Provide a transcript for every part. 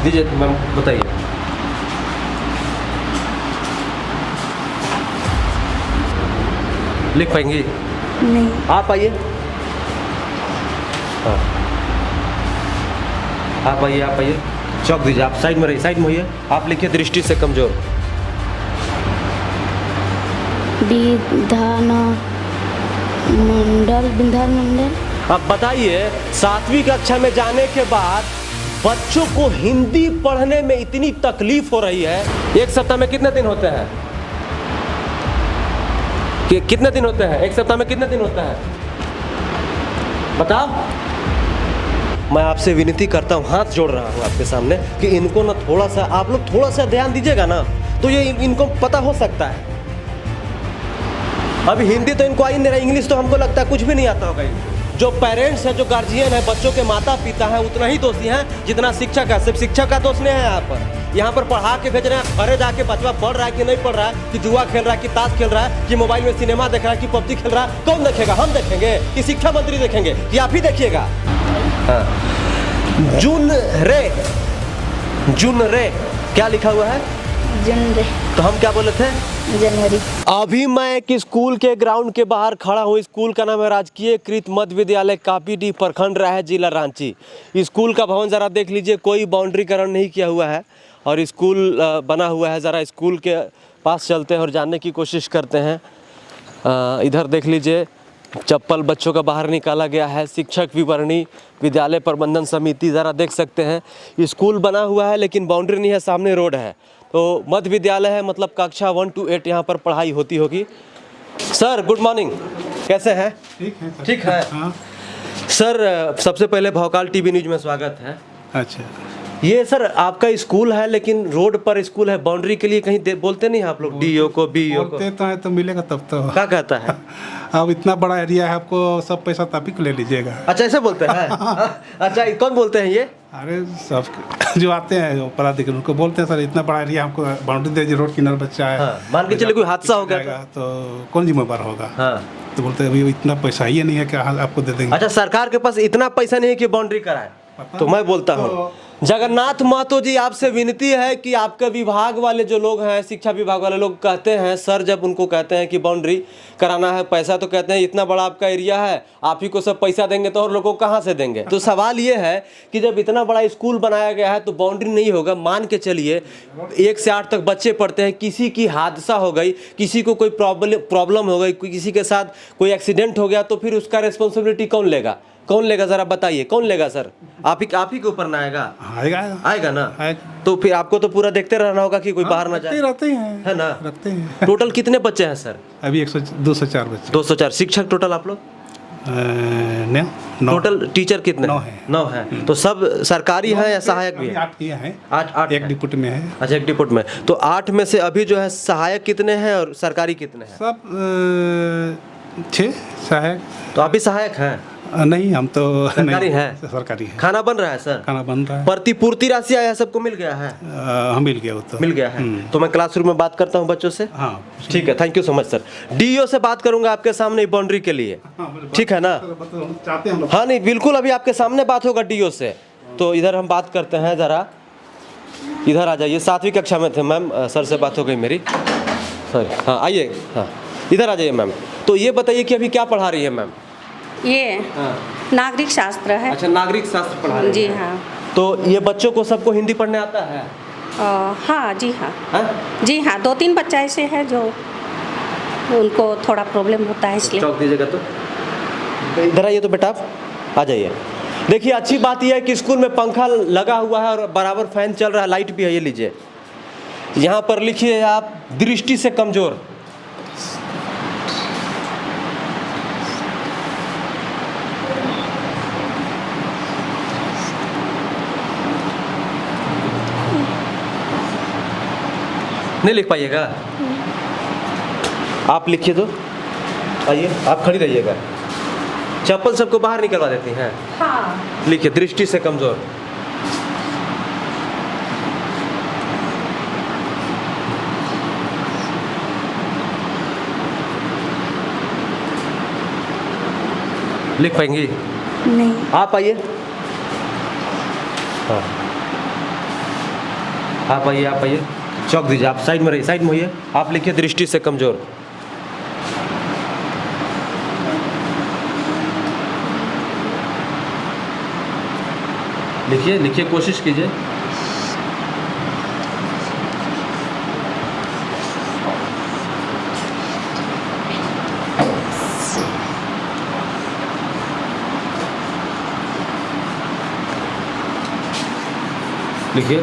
दीजिए मैम, बताइए। लिख पाएंगी? नहीं। आप आइए। हाँ, आप आइए, आप आइए। चौक दीजिए, आप साइड में रहिए, साइड में होइए। आप लिखिए दृष्टि से कमजोर। विधान मंडल। अब बताइए, 7वीं कक्षा में जाने के बाद बच्चों को हिंदी पढ़ने में इतनी तकलीफ हो रही है। एक सप्ताह में कितने दिन होते हैं? कितने दिन होते हैं? एक सप्ताह में कितने दिन होता है बताओ? मैं आपसे विनती करता हूँ, हाथ जोड़ रहा हूँ आपके सामने कि इनको ना थोड़ा सा, आप लोग थोड़ा सा ध्यान दीजिएगा ना, तो ये इनको पता हो सकता है। अभी हिंदी तो इनको आई नहीं रहा, इंग्लिश तो हमको लगता है कुछ भी नहीं आता होगा इनको। जो पेरेंट्स हैं, जो गार्जियन है, बच्चों के माता पिता हैं, उतना ही दोषी हैं जितना शिक्षक है। सिर्फ शिक्षक का दोष नहीं है यहाँ पर पढ़ा के भेज रहे हैं। घरे जाके बच्चा पढ़ रहा है कि नहीं पढ़ रहा है, कि जुआ खेल रहा है, कि ताश खेल रहा है, कि मोबाइल में सिनेमा देख रहा है, कि पबजी खेल रहा है, कौन देखेगा? हम देखेंगे कि शिक्षा मंत्री देखेंगे कि आप ही देखिएगा? हाँ। जुन रे क्या लिखा हुआ है? जनवरी। तो हम क्या बोले थे? जनवरी। अभी मैं एक स्कूल के ग्राउंड के बाहर खड़ा हूँ। स्कूल का नाम है राजकीय कृत मध्य विद्यालय कापीडीह, प्रखंड राय, जिला रांची। स्कूल का भवन ज़रा देख लीजिए, कोई बाउंड्रीकरण नहीं किया हुआ है और स्कूल बना हुआ है। ज़रा स्कूल के पास चलते हैं और जानने की कोशिश करते हैं। इधर देख लीजिए, चप्पल बच्चों का बाहर निकाला गया है। शिक्षक विवरणी, विद्यालय प्रबंधन समिति, ज़रा देख सकते हैं। स्कूल बना हुआ है लेकिन बाउंड्री नहीं है, सामने रोड है। तो मध्य विद्यालय है, मतलब कक्षा 1 to 8 यहाँ पर पढ़ाई होती होगी। सर गुड मॉर्निंग, कैसे हैं? ठीक है सर। ठीक है। हाँ। सर सबसे पहले भौकाल टीवी न्यूज में स्वागत है। अच्छा, ये सर आपका स्कूल है लेकिन रोड पर स्कूल है, बाउंड्री के लिए कहीं बोलते नहीं आप लोग? डीओ को, बीओ को? बोलते तो है तो मिलेगा तब तो। क्या कहता है? अब इतना बड़ा एरिया है, आपको सब पैसा तब ही को ले लीजिएगा। अच्छा ऐसे बोलते हैं? अच्छा कौन बोलते हैं ये? अरे सब जो आते हैं पढ़ाते उनको बोलते हैं सर इतना बड़ा एरिया हमको बाउंड्री दे दीजिए, रोड किनारे बच्चा है। हाँ, मान के चलिए कोई हादसा हो गया तो कौन जिम्मेवार होगा? हाँ। तो बोलते हैं अभी इतना पैसा ही नहीं है कि आपको दे देंगे। अच्छा सरकार के पास इतना पैसा नहीं है कि बाउंड्री कराए? तो मैं बोलता हूँ, जगन्नाथ महतो जी आपसे विनती है कि आपके विभाग वाले जो लोग हैं, शिक्षा विभाग वाले लोग कहते हैं, सर जब उनको कहते हैं कि बाउंड्री कराना है, पैसा तो कहते हैं इतना बड़ा आपका एरिया है, आप ही को सब पैसा देंगे तो और लोगों को कहाँ से देंगे? तो सवाल ये है कि जब इतना बड़ा स्कूल बनाया गया है तो बाउंड्री नहीं होगा। मान के चलिए 1 से 8 तक बच्चे पढ़ते हैं, किसी की हादसा हो गई, किसी को कोई प्रॉब्लम हो गई, किसी के साथ कोई एक्सीडेंट हो गया, तो फिर उसका रिस्पॉन्सिबिलिटी कौन लेगा? कौन लेगा जरा बताइए, कौन लेगा सर? आप ही के ऊपर ना आएगा? आएगा ना? तो फिर आपको तो पूरा देखते रहना होगा कि कोई बाहर ना जाए। रहते हैं, है ना? रखते हैं। टोटल कितने बच्चे हैं सर? अभी 204 बच्चे। 204 शिक्षक टोटल आप लोग? 9। टोटल टीचर कितने? 9 है। 9 है। तो सब सरकारी है या सहायक भी है? 8 हैं। 8 एक डिप्टी में है। अच्छा एक डिप्टी में। तो 8 में से अभी जो है सहायक कितने हैं और सरकारी कितने हैं? सब 6 सहायक। तो आप भी सहायक हैं? नहीं, हम तो सरकारी है। सरकारी है। खाना बन रहा है सर? खाना बन रहा है। प्रतिपूर्ति राशि आया, सबको मिल गया है? हाँ मिल गया, वो तो मिल गया है। तो मैं क्लासरूम में बात करता हूँ बच्चों से। हाँ ठीक है, thank you so much sir. DO से बात करूंगा आपके सामने बाउंड्री के लिए, ठीक है ना? चाहते हैं। हाँ नहीं बिल्कुल, अभी आपके सामने बात होगा डीओ से। तो इधर हम बात करते हैं, जरा इधर आ जाइए। 7वीं कक्षा में थे मैम, सर से बात हो गई मेरी। सॉरी, हाँ आइए, हाँ इधर आ जाइए मैम। तो ये बताइए कि अभी क्या पढ़ा रही है मैम? ये नागरिक शास्त्र है। अच्छा नागरिक शास्त्र पढ़ा रही है? जी हाँ। तो ये बच्चों को सबको हिंदी पढ़ने आता है? हाँ जी हाँ। हाँ? जी हाँ, 2-3 बच्चा ऐसे है जो उनको थोड़ा प्रॉब्लम होता है, इसलिए। चौक दीजिएगा। तो इधर आइए तो बेटा, आप आ जाइए। देखिए अच्छी बात यह है कि स्कूल में पंखा लगा हुआ है और बराबर फैन चल रहा है, लाइट भी है। ये लीजिए, यहाँ पर लिखिए आप दृष्टि से कमजोर। नहीं लिख पाइएगा? आप लिखिए तो। आइए आप खड़ी रहिएगा। चप्पल सबको बाहर निकलवा देती हैं? हाँ। लिखिए दृष्टि से कमजोर। लिख पाएंगी? नहीं। आप आइए। हाँ आप आइए चौक दीजिए, आप साइड में रहिए, साइड में होइए। आप लिखिए दृष्टि से कमजोर। लिखिए कोशिश कीजिए। लिखिए।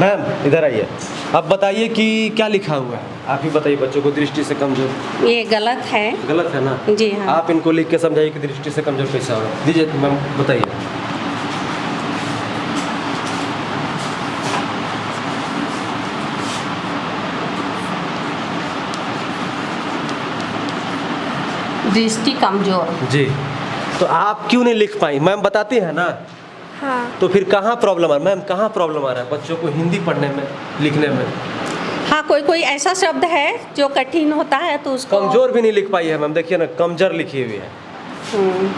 मैम इधर आइए, अब बताइए कि क्या लिखा हुआ है, आप ही बताइए बच्चों को, दृष्टि से कमजोर। ये गलत है। गलत है ना? जी हाँ। आप इनको लिख के समझाइए कि दृष्टि से कमजोर कैसा होगा। दीजिए मैम, बताइए। दृष्टि कमजोर। जी, तो आप क्यों नहीं लिख पाई? मैम बताती है ना। हाँ। तो फिर कहाँ प्रॉब्लम आ रहा है मैम, कहाँ प्रॉब्लम आ रहा है बच्चों को हिंदी पढ़ने में, लिखने में? हाँ, कोई ऐसा शब्द है जो कठिन होता है तो उसको कमजोर भी नहीं लिख पाई है मैम, देखिए ना, कमजोर लिखी हुई है। हम्म,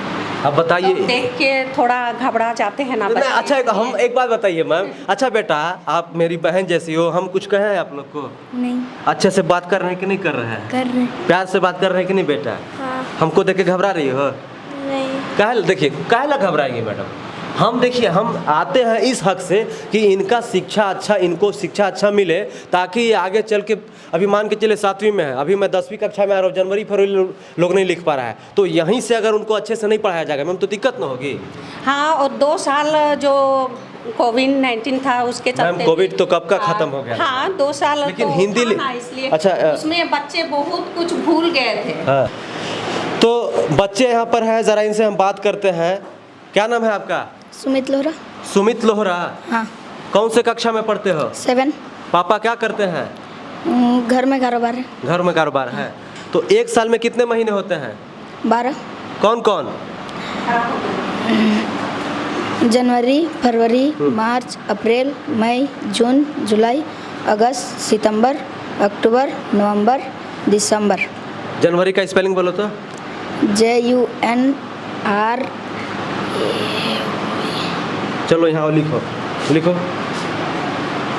अब बताइए। तो देख के थोड़ा घबरा जाते हैं ना नहीं, बच्चे। अच्छा हम एक बात बताइए मैम, अच्छा बेटा आप मेरी बहन जैसी हो, हम कुछ कहें आप लोग को? नहीं अच्छे से बात कर रहे हैं कि नहीं कर रहे हैं? कर रहे। प्यार से बात कर रहे हैं कि नहीं बेटा? हाँ। हमको देख के घबरा रही हो? नहीं। देखिए काहे ला घबराएंगे मैडम? हम देखिए, हम आते हैं इस हक से कि इनको शिक्षा अच्छा मिले, ताकि ये आगे चल के, अभी मान के चले 7वीं में है, अभी मैं 10वीं कक्षा में आ रहा हूँ, जनवरी फरवरी लोग नहीं लिख पा रहा है, तो यहीं से अगर उनको अच्छे से नहीं पढ़ाया जाएगा मैम तो दिक्कत ना होगी? हाँ, और 2 साल जो कोविड-19 था उसके मैम चलते कोविड तो कब का खत्म हो गया? हाँ, 2 साल लेकिन तो हिंदी था ना, इसलिए अच्छा, उसमें बच्चे बहुत कुछ भूल गए थे। हाँ, तो बच्चे यहाँ पर हैं, ज़रा इनसे हम बात करते हैं। क्या नाम है आपका? सुमित लोहरा। सुमित लोहरा। हाँ। कौन से कक्षा में पढ़ते हो? 7। पापा क्या करते हैं? घर में कारोबार है। घर में कारोबार है। तो एक साल में कितने महीने होते हैं? 12। कौन कौन? जनवरी, फरवरी, मार्च, अप्रैल, मई, जून, जुलाई, अगस्त, सितंबर, अक्टूबर, नवंबर, दिसंबर। जनवरी का स्पेलिंग बोलो तो। JUNR। चलो यहाँ लिखो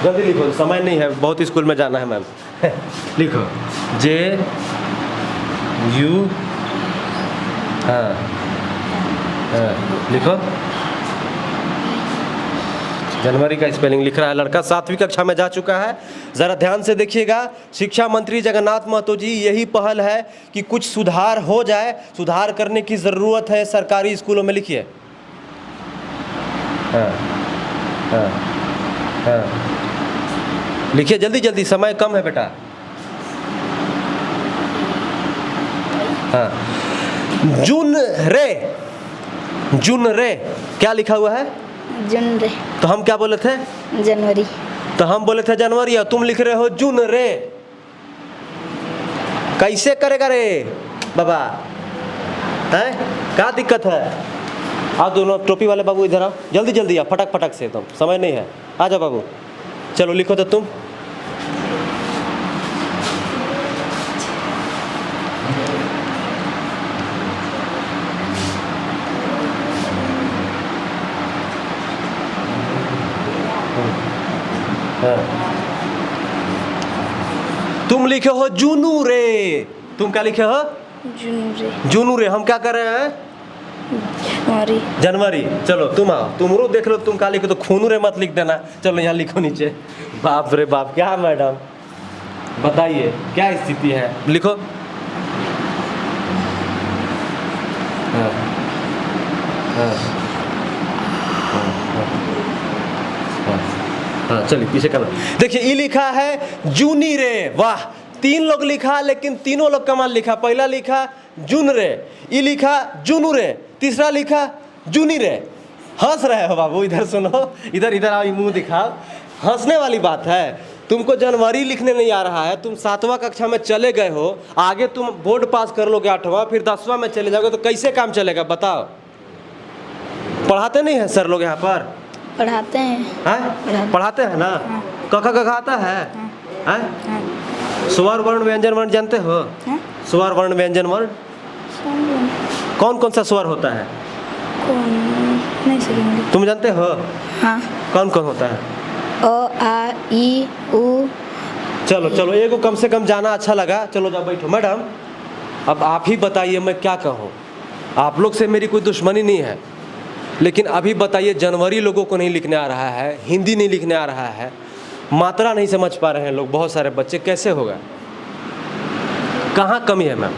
जल्दी लिखो, समय नहीं है, बहुत स्कूल में जाना है मैम। लिखो JU। हाँ लिखो। जनवरी का स्पेलिंग लिख रहा है लड़का, 7वीं कक्षा में जा चुका है। ज़रा ध्यान से देखिएगा। शिक्षा मंत्री जगन्नाथ महतो जी, यही पहल है कि कुछ सुधार हो जाए, सुधार करने की ज़रूरत है सरकारी स्कूलों में। लिखिए। हाँ, लिखिए जल्दी, समय कम है बेटा। हाँ, जुन रे क्या लिखा हुआ है? जनवरी। तो हम क्या बोले थे? जनवरी। तो हम बोले थे जनवरी और तुम लिख रहे हो जून रे। कैसे करेगा रे बाबा? है क्या दिक्कत है? आओ दोनों टोपी वाले बाबू इधर आओ, जल्दी आओ, फटक से, एकदम समय नहीं है। आ जाओ बाबू, चलो लिखो तो तुम। तुम लिखे हो जूनू रे। तुम क्या लिखे हो? जूनू रे। हम क्या कर रहे हैं? जनवरी। चलो तुम आओ, तुम रो देख लो, तुम क्या लिखो तो खूनू रे मत लिख देना। चलो यहाँ लिखो नीचे। बाप रे बाप, क्या मैडम बताइए क्या स्थिति है? लिखो। हाँ चलिए पीछे करना। देखिए ये लिखा है जूनी रे। वाह, 3 लोग लिखा, लेकिन तीनों लोग कमाल लिखा। पहला लिखा जून रे, ये लिखा जूनू रे, तीसरा लिखा जूनी रे। हंस रहे हो बाबू? इधर सुनो, इधर आओ, मुंह दिखाओ। हंसने वाली बात है। तुमको जनवरी लिखने नहीं आ रहा है, तुम 7वां कक्षा में चले गए हो, आगे तुम बोर्ड पास कर लोगे 8वां, फिर 10वां में चले जाओगे, तो कैसे काम चलेगा बताओ? पढ़ाते नहीं है सर लोग यहाँ पर? पढ़ाते हैं। पढ़ाते हैं ना? क आता है? स्वर वर्ण व्यंजन वर्ण जानते हो? स्वर वर्ण व्यंजन वर्ण कौन सा स्वर होता है? नहीं सीखी मैंने। तुम जानते हो हाँ। कौन कौन होता है? अ आ ई उ। चलो चलो, एक को कम से कम जाना अच्छा लगा। चलो जाओ बैठो। मैडम अब आप ही बताइए मैं क्या कहूँ। आप लोग से मेरी कोई दुश्मनी नहीं है, लेकिन अभी बताइए, जनवरी लोगों को नहीं लिखने आ रहा है, हिंदी नहीं लिखने आ रहा है, मात्रा नहीं समझ पा रहे हैं लोग, बहुत सारे बच्चे, कैसे होगा? कहाँ कमी है मैम?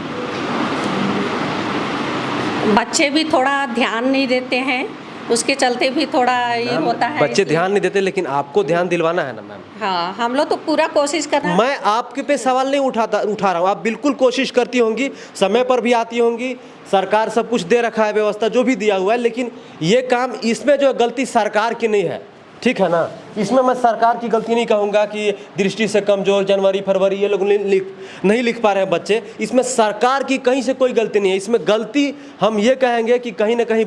बच्चे भी थोड़ा ध्यान नहीं देते हैं, उसके चलते भी थोड़ा ये होता है। बच्चे ध्यान नहीं देते, लेकिन आपको ध्यान दिलवाना है ना मैम। हाँ, हम लोग तो पूरा कोशिश कर रहे हैं। मैं आपके पे सवाल नहीं उठा रहा हूँ, आप बिल्कुल कोशिश करती होंगी, समय पर भी आती होंगी, सरकार सब कुछ दे रखा है, व्यवस्था जो भी दिया हुआ है, लेकिन ये काम, इसमें जो गलती सरकार की नहीं है, ठीक है ना? इसमें मैं सरकार की गलती नहीं कहूँगा कि दृष्टि से कमजोर, जनवरी फरवरी ये लोग नहीं लिख पा रहे हैं बच्चे, इसमें सरकार की कहीं से कोई गलती नहीं है। इसमें गलती हम ये कहेंगे कि कहीं ना कहीं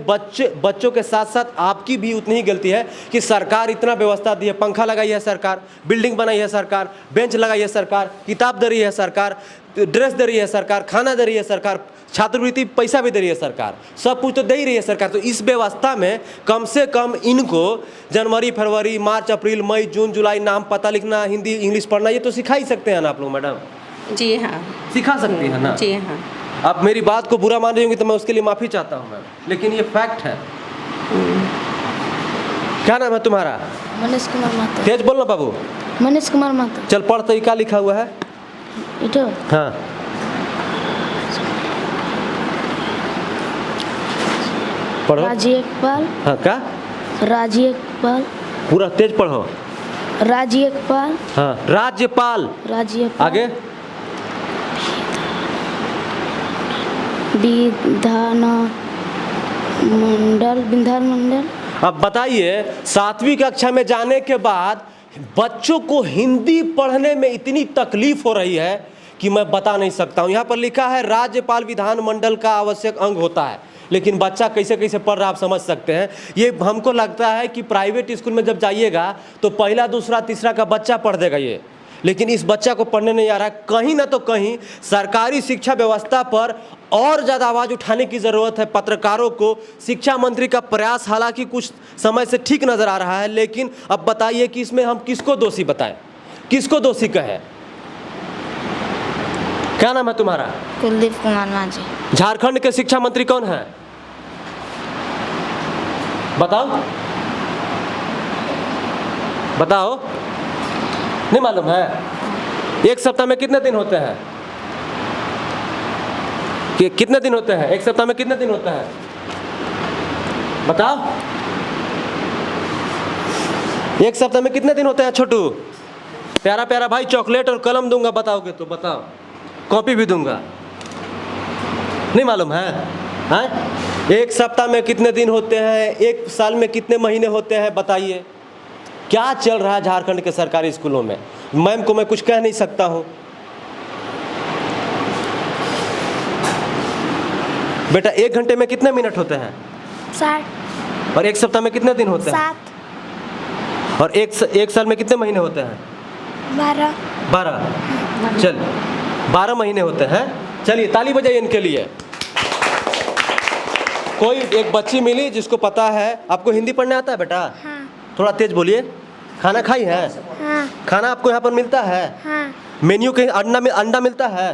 बच्चों के साथ साथ आपकी भी उतनी ही गलती है कि सरकार इतना व्यवस्था दी है, पंखा लगाई है सरकार, बिल्डिंग बनाई है सरकार, बेंच लगाई है सरकार, किताब दे रही है सरकार, ड्रेस दे रही है सरकार, खाना दे रही है सरकार, छात्रवृत्ति पैसा भी दे रही है सरकार, सब कुछ तो दे ही रही है सरकार। तो इस व्यवस्था में कम से कम इनको जनवरी फरवरी मार्च अप्रैल मई जून जुलाई नाम पता लिखना, हिंदी इंग्लिश पढ़ना, ये तो सिखा ही सकते हैं ना आप लोग मैडम? जी हाँ, सिखा सकती है ना? जी हाँ। आप मेरी बात को बुरा मान रही होंगी तो मैं उसके लिए माफ़ी चाहता हूँ मैम, लेकिन ये फैक्ट है। क्या नाम है तुम्हारा? मनीष कुमार महतो। तेज बोलना बाबू। मनीष कुमार महतो। चल पढ़, तो क्या लिखा हुआ है? इटो। हाँ, पढ़ो। राजी एकपाल। हाँ, क्या? राजी एकपाल। पूरा तेज पढ़ो। राजी एकपाल। हाँ, राज्यपाल। राजी एकपाल। आगे? विधान मंडल। अब बताइए, 7वीं कक्षा में जाने के बाद बच्चों को हिंदी पढ़ने में इतनी तकलीफ हो रही है कि मैं बता नहीं सकता हूँ। यहाँ पर लिखा है राज्यपाल विधानमंडल का आवश्यक अंग होता है, लेकिन बच्चा कैसे कैसे पढ़ रहा आप समझ सकते हैं। ये हमको लगता है कि प्राइवेट स्कूल में जब जाइएगा तो पहला दूसरा तीसरा का बच्चा पढ़ देगा ये, लेकिन इस बच्चा को पढ़ने नहीं आ रहा है। कहीं ना तो कहीं सरकारी शिक्षा व्यवस्था पर और ज़्यादा आवाज़ उठाने की ज़रूरत है। पत्रकारों को, शिक्षा मंत्री का प्रयास हालांकि कुछ समय से ठीक नज़र आ रहा है, लेकिन अब बताइए कि इसमें हम किसको दोषी बताएं, किसको दोषी कहें? क्या नाम है तुम्हारा? कुलदीप कुमार माझी। झारखंड के शिक्षा मंत्री कौन है बताओ? बताओ, नहीं मालूम है? एक सप्ताह में कितने दिन होते हैं? कितने दिन होते हैं एक सप्ताह में? कितने दिन होते हैं बताओ? एक सप्ताह में कितने दिन होते हैं छोटू? प्यारा प्यारा भाई, चॉकलेट और कलम दूंगा बताओगे तो बताओ, कॉपी भी दूंगा। नहीं मालूम है? हैं? एक सप्ताह में कितने दिन होते हैं? एक साल में कितने महीने होते हैं? बताइए क्या चल रहा है झारखंड के सरकारी स्कूलों में। मैम को मैं कुछ कह नहीं सकता हूँ। बेटा, 1 घंटे में कितने मिनट होते हैं? 60। और एक सप्ताह में कितने दिन होते हैं? 7। और एक साल में कितने महीने होते हैं? 12। चल, 12 महीने होते हैं। चलिए ताली बजाइए इनके लिए। कोई एक बच्ची मिली जिसको पता है। आपको हिंदी पढ़ने आता है बेटा? हाँ। थोड़ा तेज बोलिए। खाना खाई है? हाँ। खाना आपको यहाँ पर मिलता है? हाँ। मेन्यू कहीं अंडा मिलता है?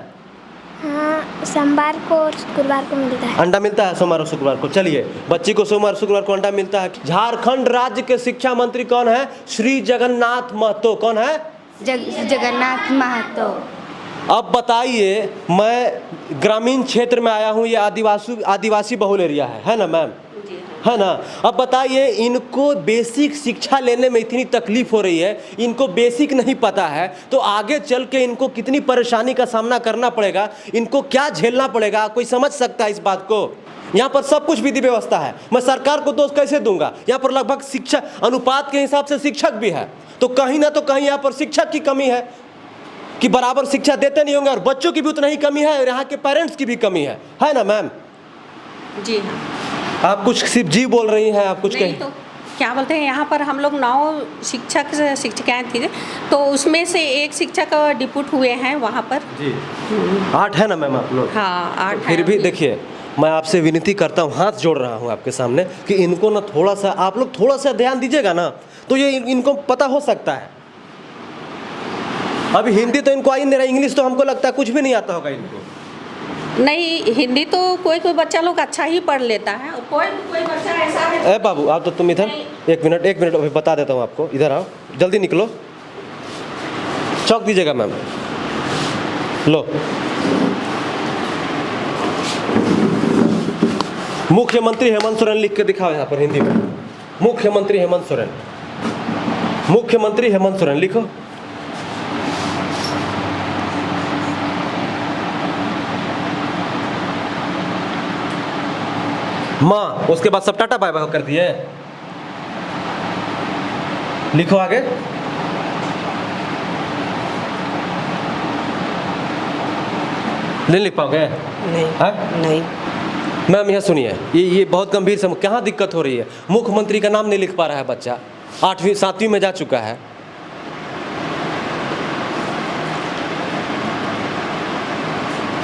हाँ, सोमवार को और शुक्रवार को मिलता है। अंडा मिलता है सोमवार और शुक्रवार को। चलिए, बच्ची को सोमवार शुक्रवार को अंडा मिलता है। झारखंड राज्य के शिक्षा मंत्री कौन है? श्री जगन्नाथ महतो। कौन है? जगन्नाथ महतो। अब बताइए, मैं ग्रामीण क्षेत्र में आया हूँ, ये आदिवासी बहुल एरिया है ना मैम? है ना? अब बताइए, इनको बेसिक शिक्षा लेने में इतनी तकलीफ हो रही है, इनको बेसिक नहीं पता है, तो आगे चल के इनको कितनी परेशानी का सामना करना पड़ेगा, इनको क्या झेलना पड़ेगा, कोई समझ सकता है इस बात को? यहाँ पर सब कुछ विधि व्यवस्था है, मैं सरकार को दोष कैसे दूंगा? यहाँ पर लगभग शिक्षा अनुपात के हिसाब से शिक्षक भी है, तो कहीं ना तो कहीं यहाँ पर शिक्षक की कमी है कि बराबर शिक्षा देते नहीं होंगे, और बच्चों की भी उतना ही कमी है, और यहाँ के पेरेंट्स की भी कमी है ना मैम? जी हाँ। आप कुछ सिर्फ जी बोल रही हैं, आप कुछ नहीं कहें? तो क्या बोलते हैं, यहाँ पर हम लोग 9 शिक्षिकाएँ थी, तो उसमें से एक शिक्षक डिप्यूट हुए हैं वहाँ पर। जी 8 है ना मैम आप लोग? हाँ 8 फिर भी देखिए, मैं आपसे विनती करता हूँ, हाथ जोड़ रहा हूँ आपके सामने कि इनको ना थोड़ा सा आप लोग थोड़ा सा ध्यान दीजिएगा ना, तो ये इनको पता हो सकता है। अभी हिंदी तो इनको आ ही नहीं रहा, इंग्लिश तो हमको लगता है कुछ भी नहीं आता होगा इनको। नहीं, हिंदी तो कोई कोई बच्चा लोग अच्छा ही पढ़ लेता है और कोई कोई बच्चा ऐसा है। ए बाबू, आप तो तुम इधर एक मिनट अभी बता देता हूँ आपको, इधर आओ, जल्दी निकलो, चौक दीजिएगा मैम। लो, मुख्यमंत्री हेमंत सोरेन लिख के दिखाओ यहाँ पर हिंदी में। मुख्यमंत्री हेमंत सोरेन, मुख्यमंत्री हेमंत सोरेन लिखो। माँ, उसके बाद सब टाटा बाय बाय कर दिए। लिखो आगे। नहीं लिख पाओगे? नहीं है? नहीं। मैम यह सुनिए, ये बहुत गंभीर समस्या, कहाँ दिक्कत हो रही है? मुख्यमंत्री का नाम नहीं लिख पा रहा है बच्चा, 8वीं 7वीं में जा चुका है।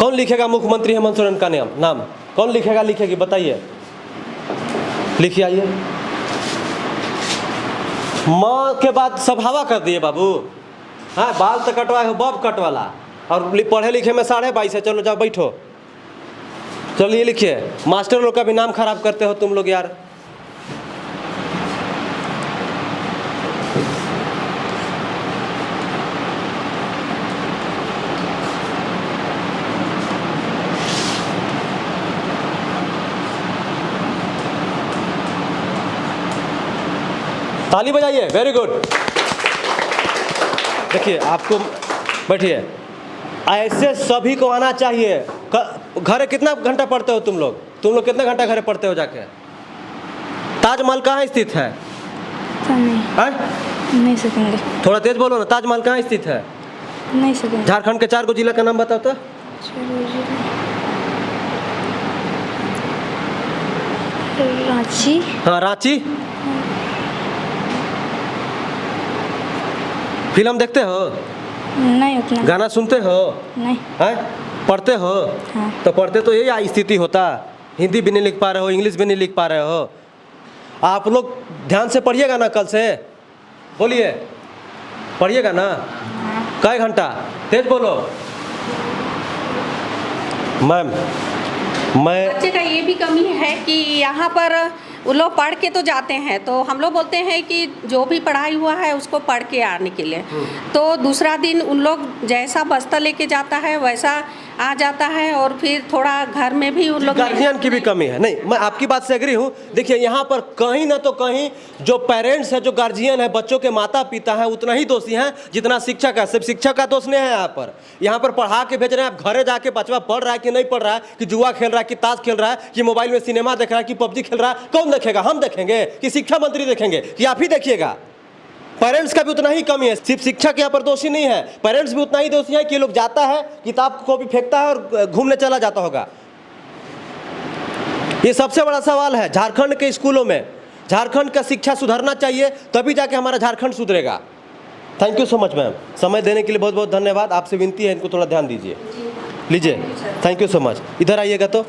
कौन लिखेगा मुख्यमंत्री हेमंत सोरेन का नाम कौन लिखेगा, लिखेगी बताइए, लिखिए आइए। माँ के बाद सब हवा कर दिए बाबू। हाँ, बाल तो कटवाए हो, बॉब कट वाला, और पढ़े लिखे में 22.5 है। चलो जाओ बैठो, चलिए लिखिए। मास्टर लोग का भी नाम खराब करते हो तुम लोग यार। ताली बजाइए, वेरी गुड। देखिए आपको, बैठिए। ऐसे सभी को आना चाहिए। घर कितना घंटा पढ़ते हो तुम लोग कितना घंटा घर पढ़ते हो जाके? ताजमहल कहाँ स्थित है? नहीं सकेंगे। थोड़ा तेज बोलो ना। ताजमहल कहाँ स्थित है? नहीं सकेंगे। झारखंड के 4 गो जिला का नाम बताओ तो। रांची। हाँ, रांची। फिल्म देखते हो? नहीं उतना। गाना सुनते हो? नहीं। हैं? पढ़ते हो? हाँ। तो पढ़ते तो यही स्थिति होता, हिंदी भी नहीं लिख पा रहे हो, इंग्लिश भी नहीं लिख पा रहे हो। आप लोग ध्यान से पढ़िएगा ना, कल से बोलिए, पढ़िएगा ना। कई घंटा? तेज बोलो। मैम, मैं बच्चे का ये भी कमी है कि यहाँ पर वो लोग पढ़ के तो जाते हैं, तो हम लोग बोलते हैं कि जो भी पढ़ाई हुआ है उसको पढ़ के आने के लिए, तो दूसरा दिन उन लोग जैसा बस्ता लेके जाता है वैसा आ जाता है, और फिर थोड़ा घर में भी उन लोग गार्जियन की भी कमी है। नहीं, मैं आपकी बात से एग्री हूँ। देखिए यहाँ पर कहीं ना तो कहीं जो पेरेंट्स है, जो गार्जियन है, बच्चों के माता पिता हैं, उतना ही दोषी हैं जितना शिक्षक है। सिर्फ शिक्षक का दोष नहीं है यहाँ पर। यहाँ पर पढ़ा के भेज रहे हैं, आप घरे जाके बच्चा पढ़ रहा है कि नहीं पढ़ रहा है, कि जुआ खेल रहा है, कि ताश खेल रहा है, कि मोबाइल में सिनेमा देख रहा है, कि पबजी खेल रहा है, कौन देखेगा? हम देखेंगे कि शिक्षा मंत्री देखेंगे कि आप ही देखिएगा? पेरेंट्स का भी उतना ही कमी है, सिर्फ शिक्षक यहाँ पर दोषी नहीं है, पेरेंट्स भी उतना ही दोषी है कि लोग जाता है, किताब को भी फेंकता है और घूमने चला जाता होगा। ये सबसे बड़ा सवाल है झारखंड के स्कूलों में। झारखंड का शिक्षा सुधरना चाहिए, तभी जाके हमारा झारखंड सुधरेगा। Thank you so much ma'am, समय देने के लिए बहुत बहुत धन्यवाद। आपसे विनती है, इनको थोड़ा ध्यान दीजिए। लीजिए, थैंक यू सो मच। इधर आइएगा तो।